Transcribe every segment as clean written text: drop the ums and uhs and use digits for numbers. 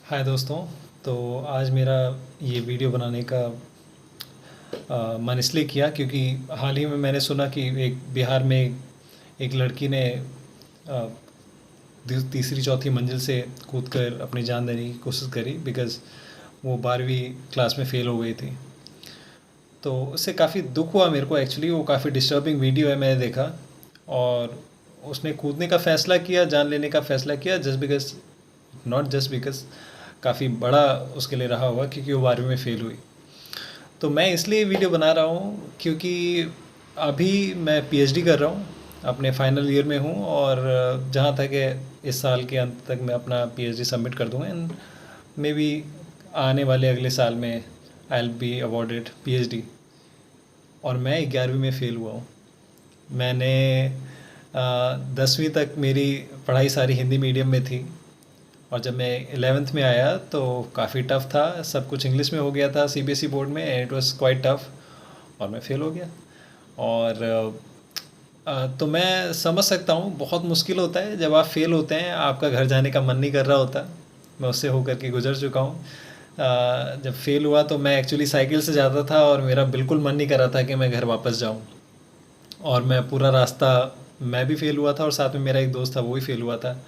हाय दोस्तों। तो आज मेरा ये वीडियो बनाने का मन इसलिए किया क्योंकि हाल ही में मैंने सुना कि एक बिहार में एक लड़की ने अ, तीसरी चौथी मंजिल से कूदकर अपनी जान देने की कोशिश करी बिकॉज़ वो 12वीं क्लास में फ़ेल हो गई थी। तो उससे काफ़ी दुख हुआ मेरे को। एक्चुअली वो काफ़ी डिस्टर्बिंग वीडियो है, मैंने देखा। और उसने कूदने का फ़ैसला किया, जान लेने का फ़ैसला किया just because, not just because, काफ़ी बड़ा उसके लिए रहा होगा क्योंकि वो 12वीं में फ़ेल हुई। तो मैं इसलिए वीडियो बना रहा हूँ क्योंकि अभी मैं पीएचडी कर रहा हूँ, अपने फाइनल ईयर में हूँ। और जहाँ तक है इस साल के अंत तक मैं अपना पीएचडी सबमिट कर दूँगा एंड मे बी आने वाले अगले साल में I will be awarded PhD. और मैं 11वीं में फ़ेल हुआ हूँ। मैंने 10वीं तक मेरी पढ़ाई सारी हिंदी मीडियम में थी। और जब मैं 11th में आया तो काफ़ी टफ़ था, सब कुछ इंग्लिश में हो गया था सीबीएसई बोर्ड में, and it was quite tough. और मैं फ़ेल हो गया। और तो मैं समझ सकता हूँ, बहुत मुश्किल होता है जब आप फ़ेल होते हैं, आपका घर जाने का मन नहीं कर रहा होता। मैं उससे होकर के गुजर चुका हूँ। जब फ़ेल हुआ तो मैं एक्चुअली साइकिल से जाता था और मेरा बिल्कुल मन नहीं कर रहा था कि मैं घर वापस जाऊँ। और मैं पूरा रास्ता, मैं भी फ़ेल हुआ था और साथ में मेरा एक दोस्त था, वो भी फ़ेल हुआ था।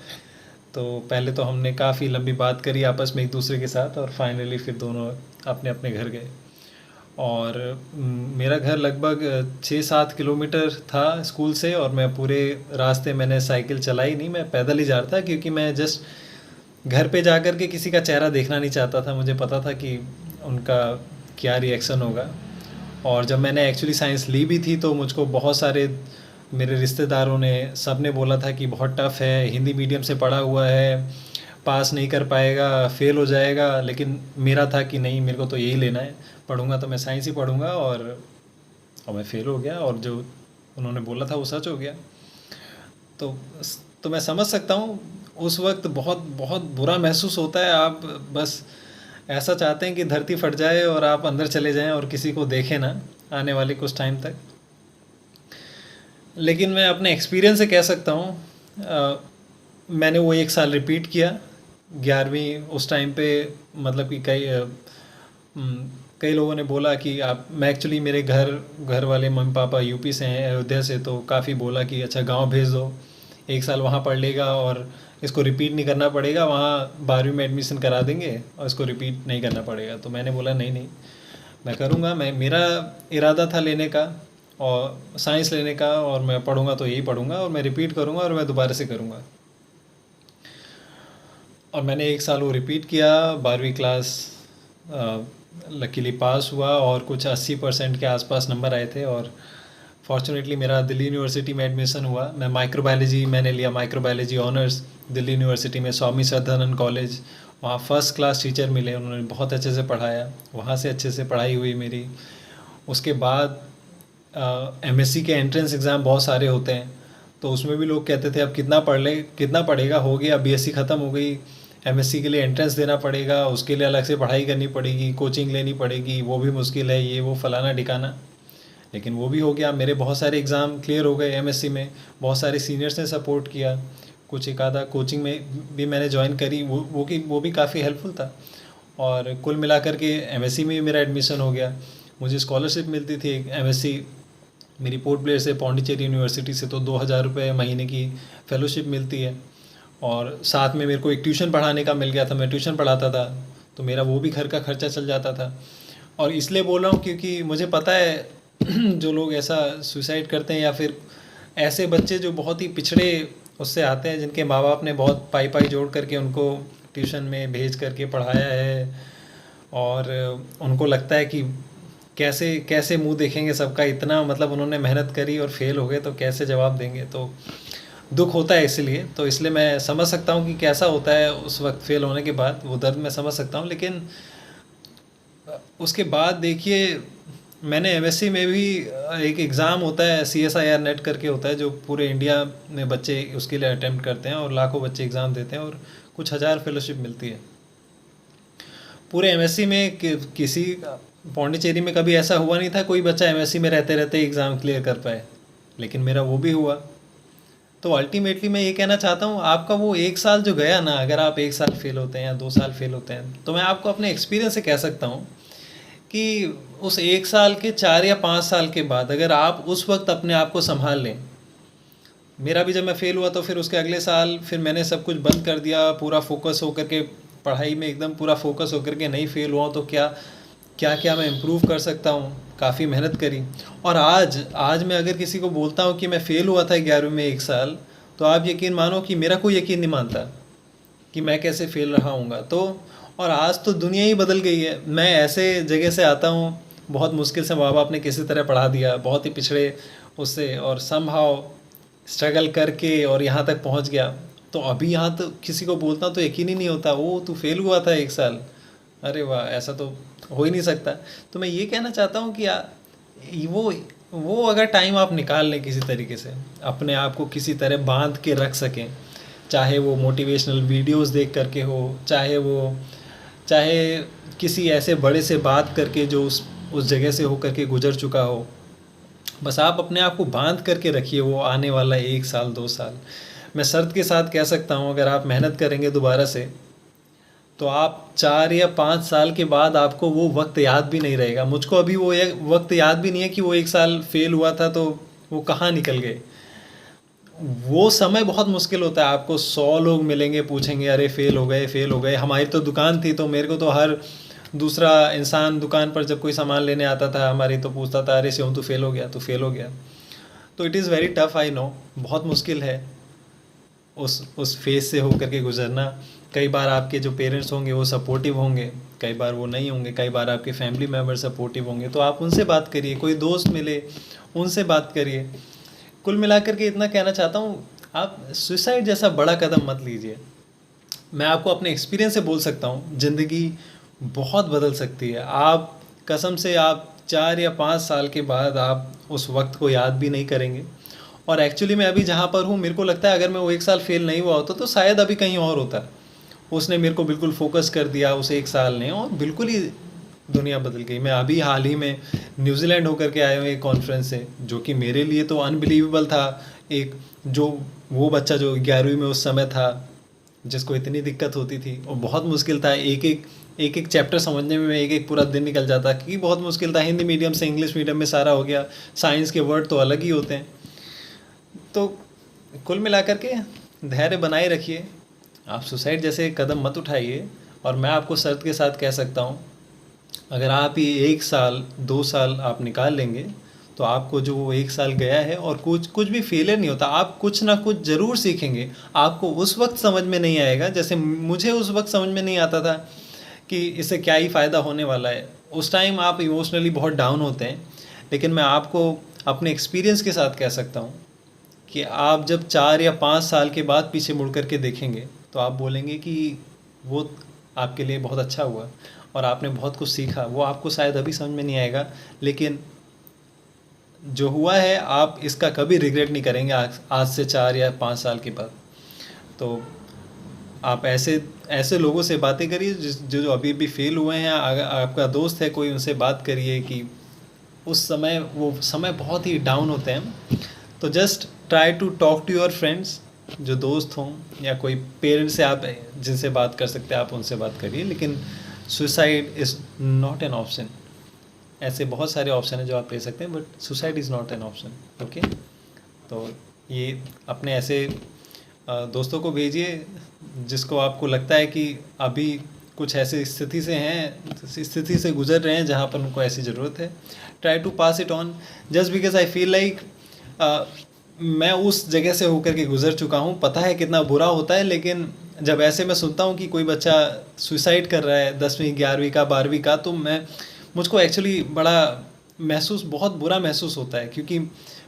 तो पहले तो हमने काफ़ी लंबी बात करी आपस में एक दूसरे के साथ, और फाइनली फिर दोनों अपने अपने घर गए। और मेरा घर लगभग 6-7 किलोमीटर था स्कूल से, और मैं पूरे रास्ते मैंने साइकिल चलाई नहीं, मैं पैदल ही जा रहा था क्योंकि मैं जस्ट घर पे जा कर के किसी का चेहरा देखना नहीं चाहता था। मुझे पता था कि उनका क्या रिएक्शन होगा। और जब मैंने एक्चुअली साइंस ली भी थी तो मुझको बहुत सारे मेरे रिश्तेदारों ने, सब ने बोला था कि बहुत टफ़ है, हिंदी मीडियम से पढ़ा हुआ है, पास नहीं कर पाएगा, फ़ेल हो जाएगा। लेकिन मेरा था कि नहीं, मेरे को तो यही लेना है, पढ़ूंगा तो मैं साइंस ही पढ़ूंगा। और मैं फ़ेल हो गया, और जो उन्होंने बोला था वो सच हो गया। तो तो मैं समझ सकता हूँ, उस वक्त बहुत बहुत बुरा महसूस होता है। आप बस ऐसा चाहते हैं कि धरती फट जाए और आप अंदर चले जाएं और किसी को देखें ना आने वाले कुछ टाइम तक। लेकिन मैं अपने एक्सपीरियंस से कह सकता हूँ, मैंने वो एक साल रिपीट किया 11वीं उस टाइम पे। मतलब कि कई लोगों ने बोला कि आप, मैं एक्चुअली मेरे घर घर वाले मम्मी पापा यूपी से हैं, अयोध्या से, तो काफ़ी बोला कि अच्छा गांव भेज दो, एक साल वहाँ पढ़ लेगा और इसको रिपीट नहीं करना पड़ेगा, वहाँ 12वीं में एडमिशन करा देंगे और इसको रिपीट नहीं करना पड़ेगा। तो मैंने बोला नहीं नहीं, मैं करूँगा। मैं, मेरा इरादा था लेने का और साइंस लेने का, और मैं पढ़ूंगा तो यही पढ़ूंगा और मैं रिपीट करूँगा और मैं दोबारा से करूँगा। और मैंने एक साल वो रिपीट किया, 12वीं क्लास लकीली पास हुआ और कुछ 80% के आसपास नंबर आए थे। और फॉर्चुनेटली मेरा दिल्ली यूनिवर्सिटी में एडमिशन हुआ। मैं माइक्रोबायोलॉजी मैंने लिया, माइक्रोबायोलॉजी ऑनर्स दिल्ली यूनिवर्सिटी में, स्वामी श्रद्धानंद कॉलेज। वहाँ फर्स्ट क्लास टीचर मिले, उन्होंने बहुत अच्छे से पढ़ाया, वहाँ से अच्छे से पढ़ाई हुई मेरी। उसके बाद एमएससी के एंट्रेंस एग्ज़ाम बहुत सारे होते हैं, तो उसमें भी लोग कहते थे अब कितना पढ़ ले, कितना पढ़ेगा, हो गया बीएससी ख़त्म हो गई, एमएससी के लिए एंट्रेंस देना पड़ेगा, उसके लिए अलग से पढ़ाई करनी पड़ेगी, कोचिंग लेनी पड़ेगी, वो भी मुश्किल है, ये वो फलाना ढिकाना। लेकिन वो भी हो गया, मेरे बहुत सारे एग्ज़ाम क्लियर हो गए एमएससी में। बहुत सारे सीनियर्स ने सपोर्ट किया, कुछ एक आधा कोचिंग में भी मैंने ज्वाइन करी, वो भी काफ़ी हेल्पफुल था। और कुल मिलाकर के एमएससी में भी मेरा एडमिशन हो गया। मुझे स्कॉलरशिप मिलती थी एमएससी मेरी पोर्ट ब्लेयर से, पौंडीचेरी यूनिवर्सिटी से, तो 2000 रुपये महीने की फेलोशिप मिलती है। और साथ में मेरे को एक ट्यूशन पढ़ाने का मिल गया था, मैं ट्यूशन पढ़ाता था, तो मेरा वो भी घर का खर्चा चल जाता था। और इसलिए बोल रहा हूँ क्योंकि मुझे पता है जो लोग ऐसा सुसाइड करते हैं, या फिर ऐसे बच्चे जो बहुत ही पिछड़े उससे आते हैं, जिनके माँ बाप ने बहुत पाई पाई जोड़ करके उनको ट्यूशन में भेज करके पढ़ाया है, और उनको लगता है कि कैसे कैसे मुंह देखेंगे सबका, इतना मतलब उन्होंने मेहनत करी और फेल हो गए तो कैसे जवाब देंगे। तो दुख होता है इसलिए। तो इसलिए मैं समझ सकता हूँ कि कैसा होता है उस वक्त फेल होने के बाद, वो दर्द मैं समझ सकता हूँ। लेकिन उसके बाद देखिए, मैंने एमएससी में भी एक एग्ज़ाम होता है, CSIR नेट करके होता है, जो पूरे इंडिया में बच्चे उसके लिए अटेम्प्ट करते हैं, और लाखों बच्चे एग्ज़ाम देते हैं और कुछ हज़ार फेलोशिप मिलती है। पूरे एमएससी में किसी पौंडीचेरी में कभी ऐसा हुआ नहीं था कोई बच्चा एमएससी में रहते रहते एग्ज़ाम क्लियर कर पाए, लेकिन मेरा वो भी हुआ। तो अल्टीमेटली मैं ये कहना चाहता हूँ, आपका वो 1 साल जो गया ना, अगर आप 1 साल फेल होते हैं या 2 साल फेल होते हैं, तो मैं आपको अपने एक्सपीरियंस से कह सकता हूँ कि उस 1 साल के 4 या 5 साल के बाद अगर आप उस वक्त अपने आप को संभाल लें। मेरा भी जब मैं फ़ेल हुआ तो फिर उसके अगले साल फिर मैंने सब कुछ बंद कर दिया, पूरा फ़ोकस होकर के पढ़ाई में एकदम पूरा फ़ोकस होकर के नहीं फ़ेल हुआ हूँ, तो क्या क्या क्या मैं इम्प्रूव कर सकता हूँ, काफ़ी मेहनत करी। और आज आज मैं अगर किसी को बोलता हूँ कि मैं फ़ेल हुआ था 11वीं में 1 साल, तो आप यकीन मानो कि मेरा कोई यकीन नहीं मानता कि मैं कैसे फ़ेल रहा हूँगा। तो और आज तो दुनिया ही बदल गई है। मैं ऐसे जगह से आता हूँ, बहुत मुश्किल से माँ बाप ने किसी तरह पढ़ा दिया, बहुत ही पिछड़े उससे, और समहाउ स्ट्रगल करके और यहाँ तक पहुँच गया। तो अभी यहाँ तो किसी को बोलता हूँ तो यकीन ही नहीं होता, ओ तू फेल हुआ था 1 साल, अरे वाह, ऐसा तो हो ही नहीं सकता। तो मैं ये कहना चाहता हूँ कि वो वो अगर टाइम आप निकाल लें किसी तरीके से, अपने आप को किसी तरह बांध के रख सकें, चाहे वो मोटिवेशनल वीडियोस देख करके हो, चाहे किसी ऐसे बड़े से बात करके जो उस जगह से होकर के गुजर चुका हो, बस आप अपने आप को बांध करके रखिए वो आने वाला 1 साल 2 साल। मैं शर्त के साथ कह सकता हूँ, अगर आप मेहनत करेंगे दोबारा से, तो आप 4 या 5 साल के बाद आपको वो वक्त याद भी नहीं रहेगा। मुझको अभी वो एक वक्त याद भी नहीं है कि वो 1 साल फेल हुआ था तो वो कहाँ निकल गए। वो समय बहुत मुश्किल होता है, आपको 100 लोग मिलेंगे, पूछेंगे अरे फेल हो गए, फेल हो गए। हमारी तो दुकान थी, तो मेरे को तो हर दूसरा इंसान दुकान पर जब कोई सामान लेने आता था हमारी, तो पूछता था अरे शिवम तू फेल हो गया, तू फेल हो गया। तो it is very tough, I know, बहुत मुश्किल है उस फेज से होकर के गुजरना। कई बार आपके जो पेरेंट्स होंगे वो सपोर्टिव होंगे, कई बार वो नहीं होंगे, कई बार आपके फैमिली मेम्बर सपोर्टिव होंगे, तो आप उनसे बात करिए, कोई दोस्त मिले उनसे बात करिए। कुल मिलाकर के इतना कहना चाहता हूँ, आप सुसाइड जैसा बड़ा कदम मत लीजिए। मैं आपको अपने एक्सपीरियंस से बोल सकता हूँ, ज़िंदगी बहुत बदल सकती है। आप कसम से आप 4 या 5 साल के बाद आप उस वक्त को याद भी नहीं करेंगे। और एक्चुअली मैं अभी जहाँ पर हूँ, मेरे को लगता है अगर मैं वो 1 साल फेल नहीं हुआ होता तो शायद अभी कहीं और होता। उसने मेरे को बिल्कुल फोकस कर दिया उस 1 साल ने, और बिल्कुल ही दुनिया बदल गई। मैं अभी हाल ही में न्यूजीलैंड होकर के आया हूँ एक कॉन्फ्रेंस से, जो कि मेरे लिए तो अनबिलीवेबल था। एक जो वो बच्चा जो 11वीं में उस समय था, जिसको इतनी दिक्कत होती थी, और बहुत मुश्किल था, एक एक चैप्टर समझने में एक एक पूरा दिन निकल जाता, क्योंकि बहुत मुश्किल था। हिंदी मीडियम से इंग्लिश मीडियम में सारा हो गया, साइंस के वर्ड तो अलग ही होते हैं। तो कुल मिलाकर के धैर्य बनाए रखिए, आप सुसाइड जैसे कदम मत उठाइए। और मैं आपको शर्त के साथ कह सकता हूँ, अगर आप ये 1 साल 2 साल आप निकाल लेंगे, तो आपको जो वो 1 साल गया है, और कुछ कुछ भी फेलियर नहीं होता, आप कुछ ना कुछ ज़रूर सीखेंगे। आपको उस वक्त समझ में नहीं आएगा, जैसे मुझे उस वक्त समझ में नहीं आता था कि इससे क्या ही फ़ायदा होने वाला है। उस टाइम आप इमोशनली बहुत डाउन होते हैं, लेकिन मैं आपको अपने एक्सपीरियंस के साथ कह सकता हूँ कि आप जब 4 या 5 साल के बाद पीछे मुड़ कर के देखेंगे, तो आप बोलेंगे कि वो आपके लिए बहुत अच्छा हुआ और आपने बहुत कुछ सीखा। वो आपको शायद अभी समझ में नहीं आएगा, लेकिन जो हुआ है आप इसका कभी रिग्रेट नहीं करेंगे आज से 4 या 5 साल के बाद। तो आप ऐसे ऐसे लोगों से बातें करिए जो अभी भी फेल हुए हैं। अगर आपका दोस्त है कोई, उनसे बात करिए कि उस समय वो समय बहुत ही डाउन होते हैं। तो just try to talk to your friends, जो दोस्त हों, या कोई पेरेंट्स से आप जिनसे बात कर सकते हैं आप उनसे बात करिए, लेकिन suicide is not an option. ऐसे बहुत सारे ऑप्शन हैं जो आप ले सकते हैं, but suicide is not an option. Okay, तो ये अपने ऐसे दोस्तों को भेजिए जिसको आपको लगता है कि अभी कुछ ऐसी स्थिति से हैं, स्थिति से गुजर रहे हैं जहाँ पर उनको ऐसी ज़रूरत है। Try to pass it on, just because I feel like मैं उस जगह से होकर के गुजर चुका हूँ, पता है कितना बुरा होता है। लेकिन जब ऐसे मैं सुनता हूँ कि कोई बच्चा सुसाइड कर रहा है 10वीं 11वीं का 12वीं का, तो मुझको एक्चुअली बहुत बुरा महसूस होता है, क्योंकि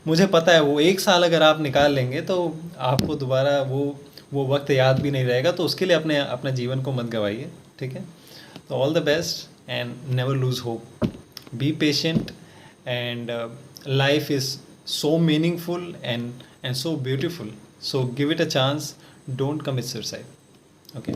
मुझे पता है वो 1 साल अगर आप निकाल लेंगे तो आपको दोबारा वो वक्त याद भी नहीं रहेगा। तो उसके लिए अपने जीवन को मत गवाइए, ठीक है। तो all the best and never lose hope, be patient, and life is so meaningful and so beautiful, so give it a chance, don't commit suicide, okay.